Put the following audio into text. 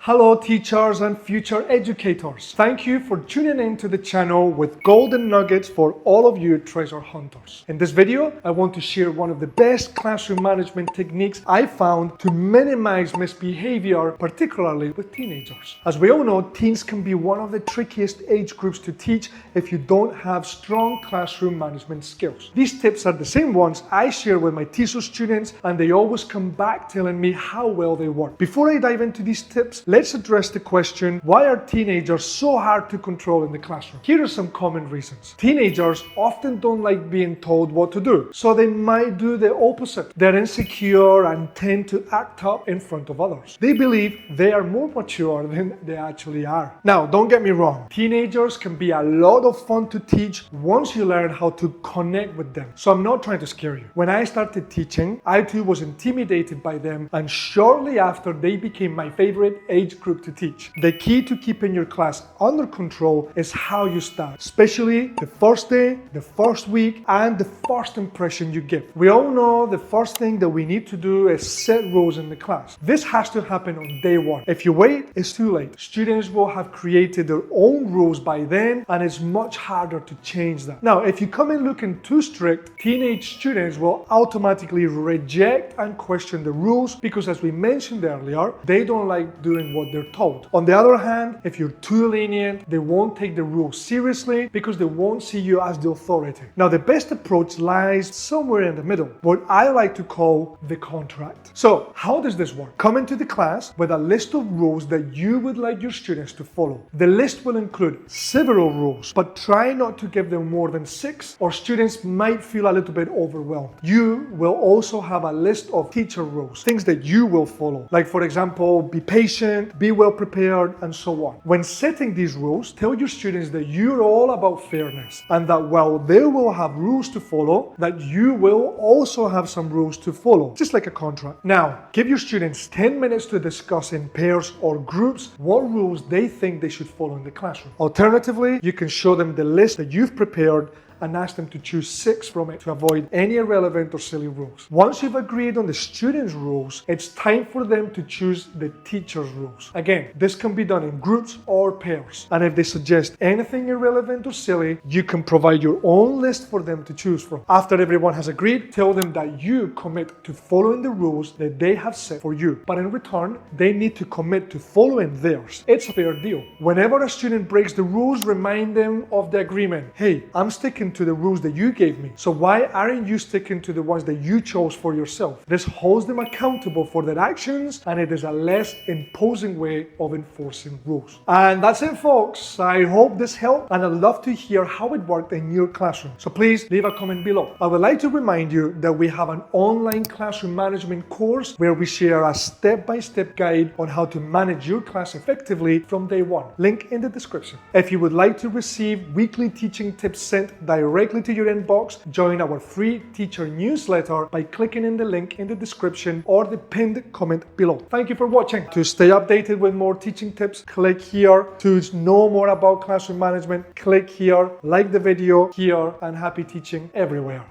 Hello teachers and future educators. Thank you for tuning in to the channel with golden nuggets for all of you treasure hunters. In this video, I want to share one of the best classroom management techniques I found to minimize misbehavior, particularly with teenagers. As we all know, teens can be one of the trickiest age groups to teach if you don't have strong classroom management skills. These tips are the same ones I share with my TESOL students, and they always come back telling me how well they work. Before I dive into these tips, let's address the question, why are teenagers so hard to control in the classroom? Here are some common reasons. Teenagers often don't like being told what to do, so they might do the opposite. They're insecure and tend to act up in front of others. They believe they are more mature than they actually are. Now, don't get me wrong. Teenagers can be a lot of fun to teach once you learn how to connect with them. So I'm not trying to scare you. When I started teaching, I too was intimidated by them, and shortly after, they became my favorite age group to teach. The key to keeping your class under control is how you start, especially the first day, the first week, and the first impression you give. We all know the first thing that we need to do is set rules in the class. This has to happen on day one. If you wait, it's too late. Students will have created their own rules by then, and it's much harder to change that. Now, if you come in looking too strict, teenage students will automatically reject and question the rules because, as we mentioned earlier, they don't like doing what they're told. On the other hand, if you're too lenient, they won't take the rules seriously because they won't see you as the authority. Now, the best approach lies somewhere in the middle, what I like to call the contract. So, how does this work? Come into the class with a list of rules that you would like your students to follow. The list will include several rules, but try not to give them more than 6, or students might feel a little bit overwhelmed. You will also have a list of teacher rules, things that you will follow. Like, for example, be patient, be well prepared, and so on. When setting these rules, tell your students that you're all about fairness, and that while they will have rules to follow, that you will also have some rules to follow, just like a contract. Now, give your students 10 minutes to discuss in pairs or groups what rules they think they should follow in the classroom. Alternatively, you can show them the list that you've prepared and ask them to choose 6 from it to avoid any irrelevant or silly rules. Once you've agreed on the students' rules, it's time for them to choose the teacher's rules. Again, this can be done in groups or pairs. And if they suggest anything irrelevant or silly, you can provide your own list for them to choose from. After everyone has agreed, tell them that you commit to following the rules that they have set for you. But in return, they need to commit to following theirs. It's a fair deal. Whenever a student breaks the rules, remind them of the agreement. Hey, I'm sticking to the rules that you gave me, so why aren't you sticking to the ones that you chose for yourself? This holds them accountable for their actions, and it is a less imposing way of enforcing rules. And that's it, folks. I hope this helped, and I'd love to hear how it worked in your classroom. So please leave a comment below. I would like to remind you that we have an online classroom management course where we share a step-by-step guide on how to manage your class effectively from day one. Link in the description. If you would like to receive weekly teaching tips sent directly to your inbox, join our free teacher newsletter by clicking in the link in the description or the pinned comment below. Thank you for watching. To stay updated with more teaching tips, click here. To know more about classroom management, click here. Like the video here, and happy teaching everywhere.